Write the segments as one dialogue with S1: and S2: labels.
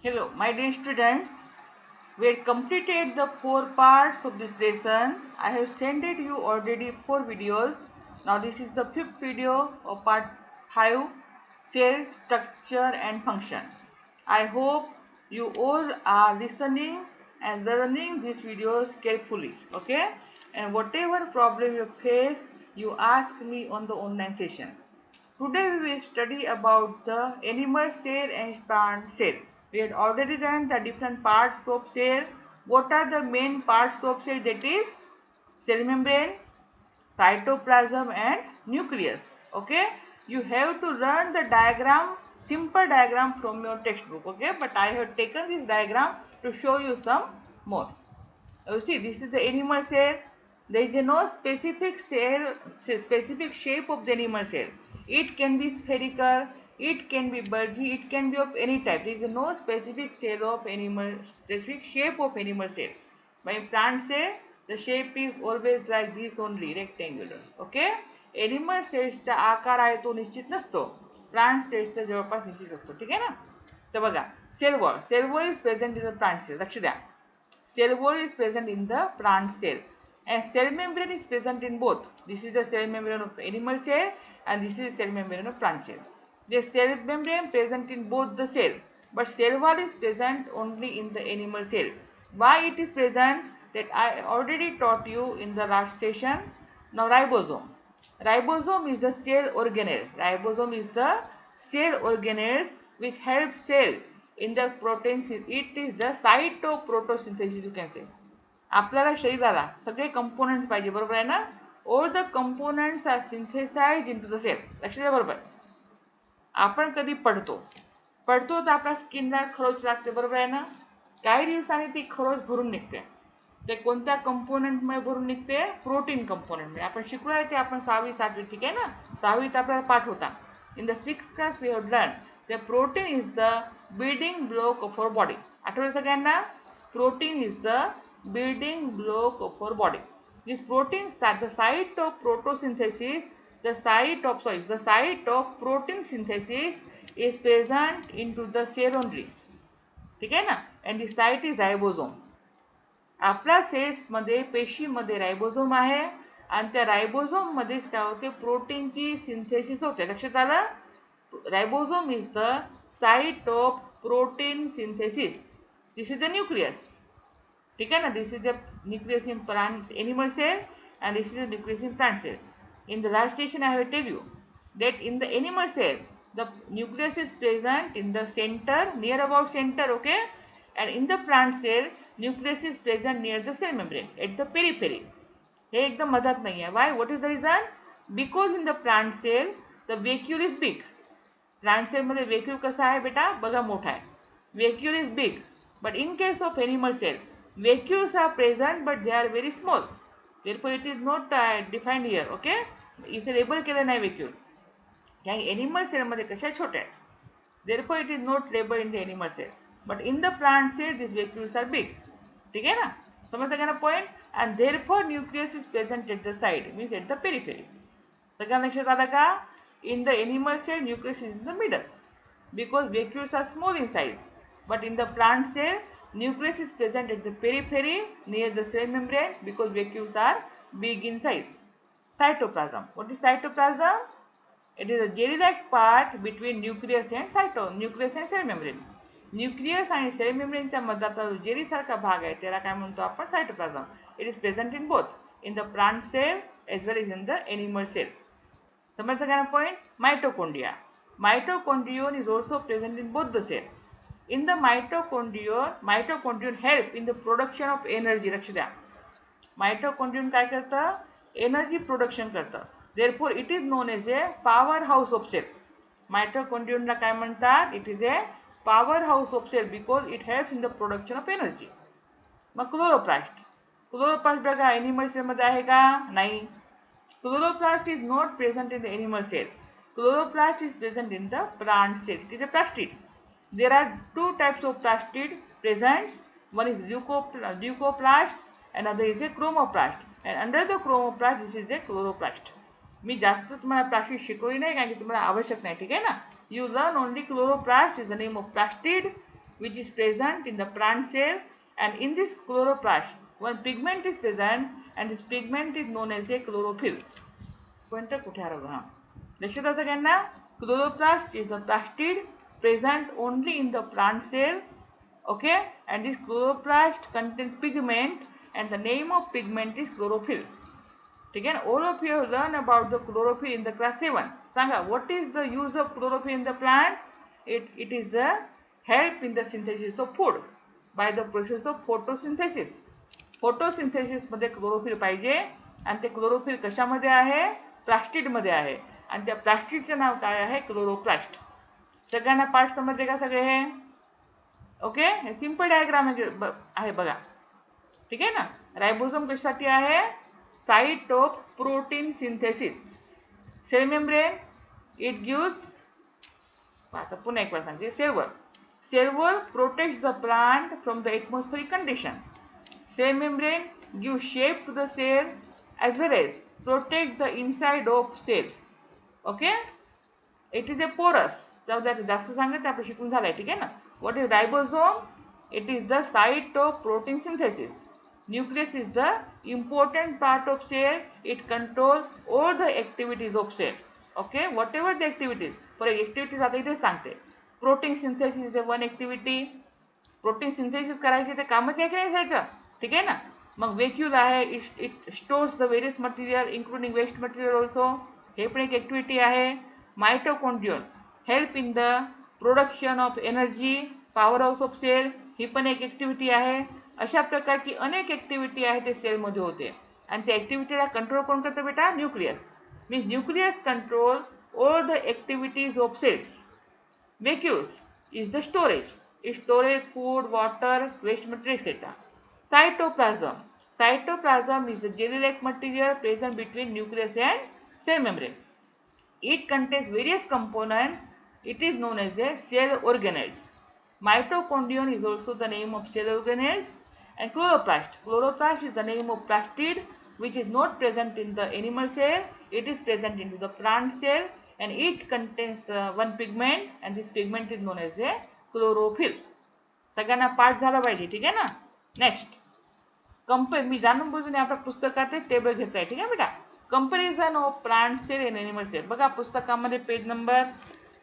S1: Hello, my dear students. We had completed the 4 parts of this lesson. I have sent you already 4 videos. Now this is the 5th video of part 5, cell structure and function. I hope you all are listening and learning these videos carefully. Okay? And whatever problem you face, you ask me on the online session. Today we will study about the animal cell and plant cell. We had already done the different parts of cell. What are the main parts of cell? That is cell membrane, cytoplasm and nucleus. Okay. You have to learn the diagram, simple diagram from your textbook. Okay. But I have taken this diagram to show you some more. You see, this is the animal cell. There is no specific cell, specific shape of the animal cell. It can be spherical, it can be bulgy, it can be of any type. There is no specific cell of animal, specific shape of animal cell. By plant cell, the shape is always like this only, rectangular. Okay? Animal सेल्सचा आकार आहे तो निश्चित नसतो. Plant सेल्सचा जवळपास निश्चित असतो. ठीक आहे ना? तर बघा, cell wall is present in the plant cell. लक्ष द्या. Cell wall is present in the plant cell and cell membrane is present in both. This is the cell membrane of animal cell and this is the cell membrane of plant cell. The cell membrane present in both the cell, but cell wall is present only in the animal cell. Why it is present? That I already taught you in the last session. Now ribosome. Ribosome is the cell organelle. Ribosome is the cell organelles which help cell in the protein. It is the site of photosynthesis, you can say. आपल्याला शरीराला सगळे components पाहिजे, बरोबर आहे ना? All the components are synthesised into the cell. लक्ष द्या. बरोबर. आपण कधी पडतो तर आपल्या स्किनला खरोच लागते, बरोबर आहे ना? काही दिवसांनी ती खरोच भरून निघते. ते कोणत्या कंपोनेंटमुळे भरून निघते? प्रोटीन कंपोनेंटमुळे. आपण शिकलो आहे ते आपण 6वी 7वी, ठीक आहे ना? 6वीत आपल्याला पाठ होता. In the 6th class we have learned that protein is the building block of our body. आठवलं सगळ्यांना? Protein is the building block of our body. These proteins are the site of photosynthesis. The site of protein synthesis is present into the cell only. ठीक आहे ना? And the site is ribosome. आपल्या सेल्समध्ये, पेशीमध्ये ribosome आहे आणि त्या ribosome मध्येच काय होते? प्रोटीनची सिंथेसिस होते. लक्षात आलं? Ribosome is the site of protein synthesis. This is the nucleus. ठीक आहे ना? This is the nucleus in plant animal cell and this is the nucleus in plant cell. In the last session I have tell you that in the animal cell the nucleus is present in the center, near about center, okay? And in the plant cell nucleus is present near the cell membrane at the periphery. हे एकदम मधात नाही आहे. Why? What is the reason? Because in the plant cell the vacuole is big. Plant cell मध्ये vacuole कसा आहे बेटा? बघा, मोठा आहे. Vacuole is big. But in case of animal cell vacuoles are present but they are very small. Therefore it is not defined here. Okay? इथे label केलं नाही वेक्यूल. या एनिमल सेल मध्ये कशा छोट्या आहेत. Therefore it is not labeled in the animal cell. But in the plant cell these vacuoles are big. ठीक आहे ना? समजलं का ना point? And therefore nucleus is present at the side, means at the periphery. सगळ्यांना लक्षात आलं का? In the animal cell nucleus is in the middle because vacuoles are small in size. But in the plant cell nucleus is present at the periphery near the cell membrane because vacuoles are big in size. Cytoplasm. What is cytoplasm? It is a jelly-like part between nucleus and cell membrane. Nucleus आणि sale मेम्ब्रेनच्या मधाचा जो jelly सारखा भाग आहे त्याला काय म्हणतो आपण? Cytoplasm. It is present in both in the plant cell as well as in the animal cell. समजलं का ना point? Mitochondria. Mitochondrion is also present in both the cell. In the mitochondrion help in the production of energy. लक्ष द्या. Mitochondrion काय करतं? Energy production करतं. Therefore it is known as a power house of cell. माइटोकॉन्ड्रियनला काय म्हणतात? It is a power house of cell because it helps in the production of energy. मग chloroplast. Chloroplast बघा animal cell मध्ये आहे का? नाही. Chloroplast is not present in the animal cell. Chloroplast is present in the plant cell. It is a plastid. There are two types of plastid present. One is leucoplast and other is a chromoplast. And under the chromoplast this is a chloroplast. मी जास्त तुम्हाला plastid शिकवली नाही कारण की तुम्हाला आवश्यक नाही. ठीक आहे ना? You learn only chloroplast is the name of plastid which is present in the plant cell, and in this chloroplast one pigment is present and this pigment is known as a chlorophyll. Pointer कुठे हरवला? लक्षात आहे सगळ्यांना? Chloroplast is the plastid present only in the plant cell. Okay, and this chloroplast contains pigment and the name of pigment is chlorophyll. Again, all of you have learned about the chlorophyll in the class 7. Sanga, what is the use of chlorophyll in the plant? It is the help in the synthesis of food by the process of photosynthesis. Photosynthesis मध्ये chlorophyll पाहिजे आणि ते chlorophyll कशामध्ये आहे? Plastid मध्ये आहे आणि त्या प्लास्टिडचे नाव काय आहे? क्लोरोप्लास्ट. सगळ्यांना पार्ट समजले का सगळे हे? ओके, हे सिंपल डायग्राम आहे बघा. ठीक आहे ना? राइबोसोम कशासाठी आहे? Site of protein synthesis. Cell membrane it gives, आता पुन्हा एक वेळा सांगते, cell wall. Cell wall protects the plant from the atmospheric condition. Cell membrane gives shape to the cell as well as protect the inside of cell. Okay? It is a porous. जास्त सांगत आपण शिकून झालंय. ठीक आहे ना? What is ribosome? It is the site of protein synthesis. Nucleus is the important part of cell. It controls all the activities of cell. Okay? Whatever the activities. For activities आता इथे सांगते. Protein synthesis is one activity. Protein synthesis करायची ते कामच आहे की नाही जायचं. ठीक आहे ना? मग वेक्यूल आहे, it stores the various material including waste material also. हे पण एक ॲक्टिव्हिटी आहे. Mitochondrion help in the production of energy, power house of cell, ही पण एक ॲक्टिव्हिटी आहे. अशा प्रकारची अनेक ॲक्टिव्हिटी आहे ते सेलमध्ये होते आणि त्या ॲक्टिव्हिटीला कंट्रोल कोण करतं बेटा? Nucleus. Means nucleus control all the activities of cells. Vacuoles is the storage. It stores food, water, waste material, etc. Cytoplasm. Cytoplasm is the jelly-like material present between nucleus and cell membrane. It contains various components. It is known as the cell organelles. Mitochondrion is also the name of cell organelles. And chloroplast. Chloroplast is the name of plastid which is not present in the animal cell. It is present in the plant cell. And it contains one pigment and this pigment is known as a chlorophyll. सगळ्यांना पाठ झाला पाहिजे. ठीक आहे ना? Next compare, मी जाणून बुजून आपल्या पुस्तकात टेबल घेतलाय. ठीक आहे बेटा? Comparison of plant cell and animal cell. बघा पुस्तकामध्ये पेज नंबर,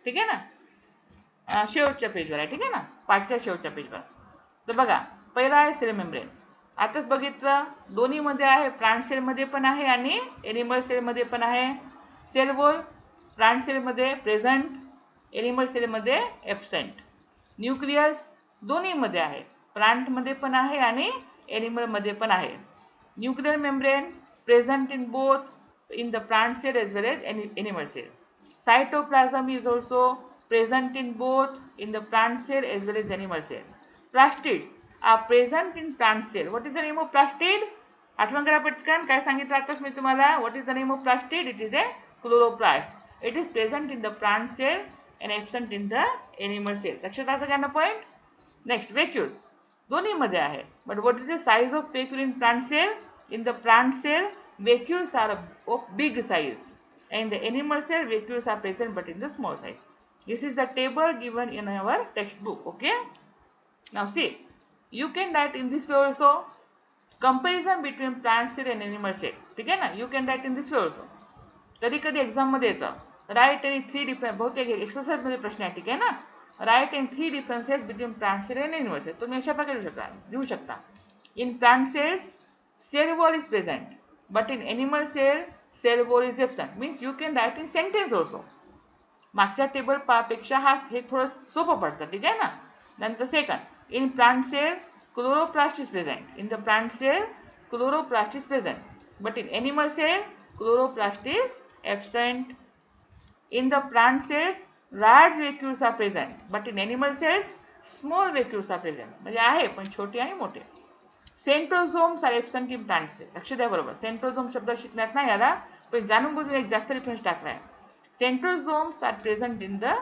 S1: ठीक आहे ना, शेवटच्या पेजवर आहे. ठीक आहे ना? पाठच्या शेवटच्या पेजवर. तर बघा, पहिला आहे सेल मेम्ब्रेन. आताच बघितलं दोन्ही मध्ये आहे, प्लांट सेल मध्ये पण आहे आणि एनिमल सेल मध्ये पण आहे. सेल वॉल प्लांट सेल मध्ये प्रेझेंट, एनिमल सेल मध्ये ॲब्सेंट. न्यूक्लियस दोन्ही मध्ये आहे, प्लांट मध्ये पण आहे आणि एनिमल मध्ये पण आहे. Nuclear membrane present in both in the plant cell as well as animal cell. Cytoplasm is also present in both in the plant cell as well as animal cell. Plastids are present in plant cell. What is the name of plastid? आठवण करा पटकन. काय सांगितलं आताच मी तुम्हाला? What is the name of plastid? It is a chloroplast. It is present in the plant cell and absent in the animal cell. लक्षात आलं सगळ्यांना पॉइंट? नेक्स्ट vacuoles दोन्ही मध्ये आहे. But what is the size of vacuole in plant cell? In the plant cell, vacuoles are of big size. And in the animal cell, vacuoles are present but in the small size. This is the table given in our textbook. Okay. Now see, you can write in this way also. Comparison between plant cell and animal cell. ठीक आहे ना? You can write in this way also. कधी कधी exam मध्ये येतं. Right आणि 3 difference, बहुतेक exercise मध्ये प्रश्न आहे. ठीक आहे ना? Right and 3 differences between plant cell and animal cell. तुम्ही अशा प्रकारे लिहू शकता. In plant cells cell wall is present but in animal cell cell wall is absent. Means you can write in sentence also. मागच्या table पेक्षा हे थोडं सोपं पडतं. ठीक आहे ना? नंतर second, in plant cell chloroplast is present. In the plant cell chloroplast is present but in animal sale chloroplast is absent. In the plant cells, large vacuoles are present, but in animal cells, small vacuoles are present. म्हणजे आहे पण छोटे आणि मोठे. Centrosomes are absent in plant cells. लक्ष द्या बरोबर. Centrosome शब्द शिकण्यात नाही आला, पण जाणून बुजून एक जास्त रेफरन्स टाकलाय. Centrosomes are present in the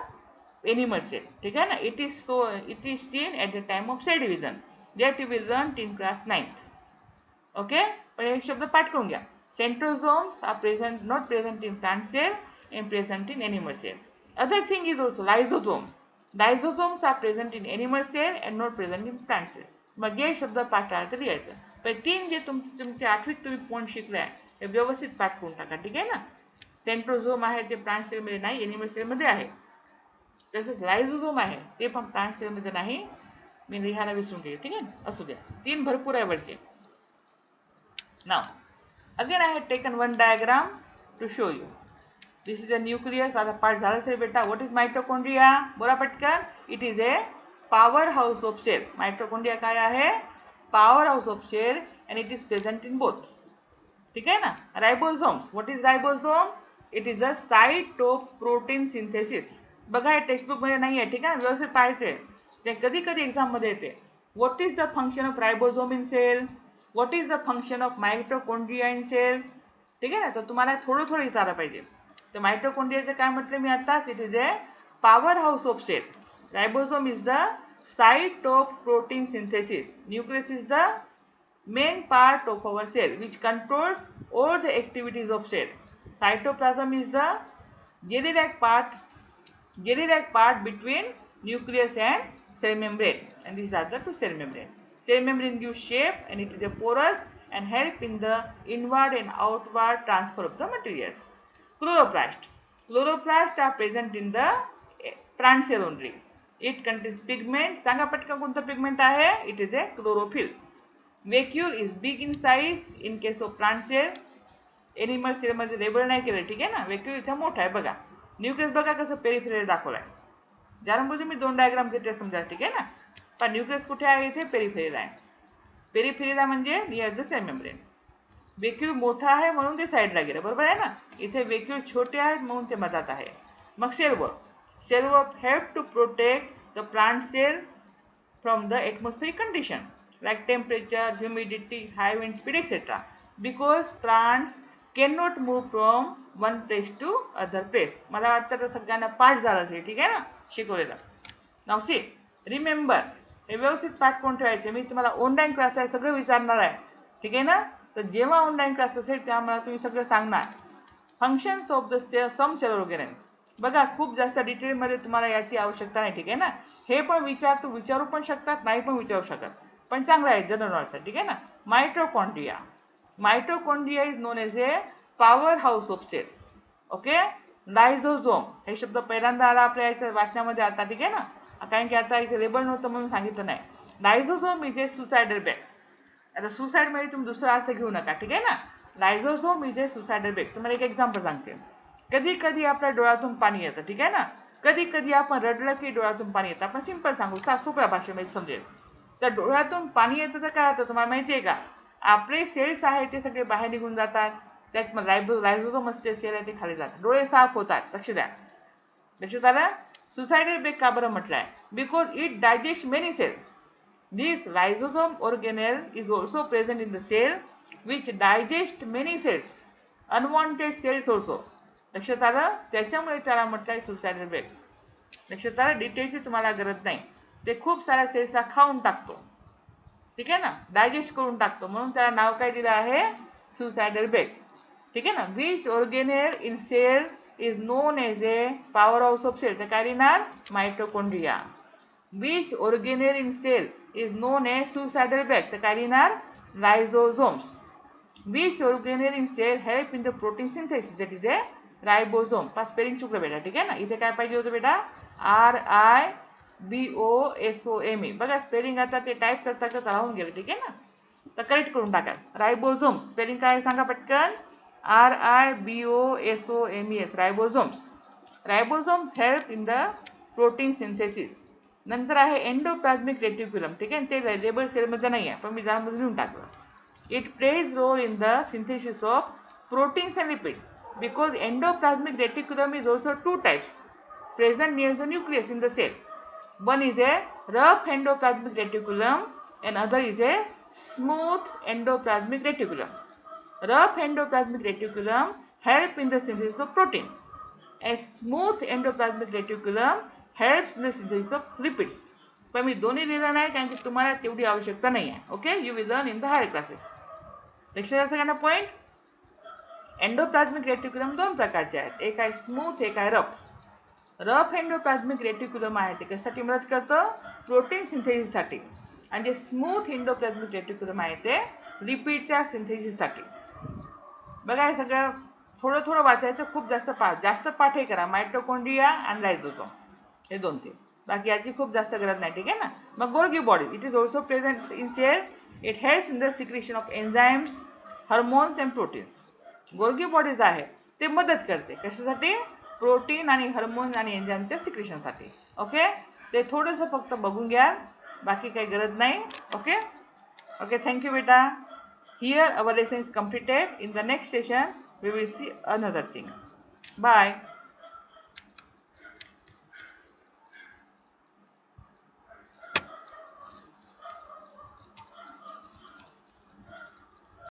S1: animal cell. ठीक आहे ना? It is seen at the time of cell division. That you will learn in class 9th. Okay? पण एक शब्द पाठ करून घ्या. Centrosomes are not present in plant cell and present in animal cell. Other thing is also lysosome. Lysosomes are present in animal cell and not present in plant cell. मग हे शब्द पाठ तर लिहायचं. पण 3 जे तुमच्या 8वीत तुम्ही पॉइंट शिकलाय ते व्यवस्थित पाठ करून टाका. ठीक आहे ना. सेंट्रोझोम आहे ते प्लांट सेल मध्ये नाही, एनिमल सेल मध्ये आहे. तसेच लायझोझोम आहे ते पण प्लांट सेल मध्ये नाही. मी लिहायला विसरून गेले. ठीक आहे, असू द्या. 3 भरपूर आहे वरचे. नाव again I have taken one diagram to show you. This is a nucleus. आता पाठ झाला असेल बेटा. What is mitochondria? बोला पटकन. It is a power house of cell. Mitochondria काय आहे? Power house of cell and it is present in both. ठीक आहे ना. Ribosomes. What is ribosome? It is a site of protein synthesis. बघा हे textbook मध्ये नाही आहे. ठीक आहे, व्यवस्थित पाहायचे. ते कधी कधी एक्झाम मध्ये येते. What is the function of ribosome in cell? What is the function of mitochondria in cell? ठीक आहे ना. तर तुम्हाला थोडं थोडं विचारलं पाहिजे. तर मायटोकॉन्ड्रियाचं काय म्हटलं मी आताच? It is a power house of cell. Ribosome is the site of protein synthesis. Nucleus is the main part of our cell which controls all the activities of cell. Cytoplasm is the jelly-like part between nucleus and cell membrane, and these are the two cell membrane. Cell membrane gives shape and it is a porous and help in the inward and outward transfer of the materials. Chloroplast. Chloroplasts are present in the plant cell only. It contains pigment. सांगा पटकन कोणतं pigment आहे? It is a chlorophyll. Vacuole is big in size in case of plant cell. Animal cell मध्ये label नाही केलं. ठीक आहे ना. व्हॅक्यूल इथे मोठा आहे बघा. न्यूक्लियस बघा कसं पेरिफेरल दाखवलाय. ज्यामध्ये मी 2 डायग्राम घेतले समजा. ठीक आहे ना. पण न्यूक्लियस कुठे आहे? इथे पेरिफेरल आहे. पेरिफेरल म्हणजे नियर द सेल मेम्ब्रेन. व्हॅक्यूल मोठा आहे म्हणून ते साइडला गेलं. बरोबर आहे ना. इथे व्हॅक्यूल छोटे आहेत म्हणून ते मधात आहे. मग cell wall. Cell wall help to protect the plant cell from the atmospheric condition like temperature, humidity, high wind speed, etc. Because plants cannot move from one place to other place. मला वाटतं तर सगळ्यांना पाठ झाला असेल. ठीक आहे ना शिकवलेलं. नाव सी रिमेंबर. हे व्यवस्थित पाठ करून ठेवायचे. मी तुम्हाला ऑनलाईन क्लास आहे सगळं विचारणार आहे. ठीक आहे ना. तर जेव्हा ऑनलाईन क्लास असेल तेव्हा मला तुम्ही सगळं सांगणार. Functions of the some cell organelle. बघा खूप जास्त डिटेलमध्ये तुम्हाला याची आवश्यकता नाही. ठीक आहे ना. हे पण विचारू पण शकतात, नाही पण विचारू शकत. पण चांगला आहे जनरल नॉलेज. ठीक आहे ना. Mitochondria. Mitochondria is known as a power house of cell. Okay. Lysosome हे शब्द पहिल्यांदा आला आपल्या याच्या वाचण्यामध्ये आता. ठीक आहे ना. कारण की आता इथे लेबल नव्हतं म्हणून सांगितलं नाही. लायझोझोम इज ए सुसायडल बॅग. आता सुसाइड मध्ये तुम्ही दुसरा अर्थ घेऊ नका. ठीक आहे ना. लायझोझोम इज ए सुसायडल बॅग. तुम्हाला एक एक्झाम्पल सांगते. कधी कधी आपल्या डोळ्यातून पाणी येतं. ठीक आहे ना. कधी कधी आपण रडलं की डोळ्यातून पाणी येतं. आपण सिंपल सांगू सोप्या भाषेमध्ये समजेल. तर डोळ्यातून पाणी येतं तर काय होतं तुम्हाला माहिती आहे का? आपले सेल्स आहेत ते सगळे बाहेर निघून जातात. त्यात मग लायझोझोम असते सेल आहे ते खाली जातात. डोळे साफ होतात. लक्ष द्या. लक्षात आलं? सुसायडल बॅग का बरं म्हटलंय? Because it digest many cell. This lysosome organelle is also present in the cell which digest many cells. Unwanted cells also. लक्षात आलं? त्याच्यामुळे त्याला म्हटलंय सुसायडल बॅग. लक्षात आलं? डिटेलची तुम्हाला गरज नाही. ते खूप साऱ्या सेल्सला खाऊन टाकतो. ठीक आहे ना. डायजेस्ट करून टाकतो म्हणून त्याला नाव काय दिलं आहे? Suicidal bag. ठीक आहे ना. Which organelle in cell is known as a power house of cell. तर काय लिहिणार? Mitochondria. Which organelle in cell is known as suicidal bag. तर काय लिहिणार? Lysosomes. Which organelle in cell help in the protein synthesis. That is a ribosome. पास spelling चुकलं बेटा. ठीक आहे ना. इथे काय पाहिजे होतं बेटा? RIBOSOME. बघा स्पेलिंग आता ते टाईप करता करता राहून गेलं. ठीक आहे ना. तर करेक्ट करून टाका. रायबोझोम्स स्पेलिंग काय सांगा पटकन? RIBOSOMES. Ribosomes. Ribosomes help in the protein synthesis. नंतर आहे एंडोप्लाझ्मिक रेटिक्युलम. ठीक आहे. ते लेबल सेलमध्ये नाही आहे पण मी त्यामध्ये लिहून टाकलं. It plays role in the synthesis of proteins and lipids. Because endoplasmic reticulum is also 2 types present near the nucleus in the cell. One is a rough endoplasmic reticulum and other is a smooth endoplasmic reticulum. Rough endoplasmic reticulum help in the synthesis of protein. A smooth endoplasmic reticulum helps in the synthesis of lipids. पण मी दोन्ही लिहिलं नाही कारण की तुम्हाला तेवढी आवश्यकता नाही आहे. Okay. You will learn in the higher classes. लक्षात सगळ्यांना पॉइंट. एंडोप्लाझमिक रेटिक्युलम 2 प्रकारचे आहेत. एक आहे स्मूथ, एक आहे रफ. रफ एंडोप्लाझ्मिक रेटिक्युलम आहे ते कशासाठी मदत करतं? प्रोटीन सिंथेसिससाठी. आणि जे स्मूथ एंडोप्लाझ्मिक रेटिक्युलम आहे ते लिपिडच्या सिंथेसिससाठी. बघा हे सगळं थोडं थोडं वाचायचं, खूप जास्त पाठ हे करा. मायटोकॉन्ड्रिया आणि लायझोसोम हे दोन ते. बाकी याची खूप जास्त गरज नाही, ठीक आहे ना. मग Golgi body it is also present in cell. It helps in the secretion of enzymes, hormones and proteins. Golgi bodies आहे ते मदत करते कशासाठी? प्रोटीन आणि हार्मोन आणि एन्झाईमच्या सिक्रेशनसाठी. ओके, ते थोडंसं फक्त बघून घ्या, बाकी काही गरज नाही. ओके ओके, थँक्यू बेटा. Here our lesson is completed. In the next session we will see another thing. Bye.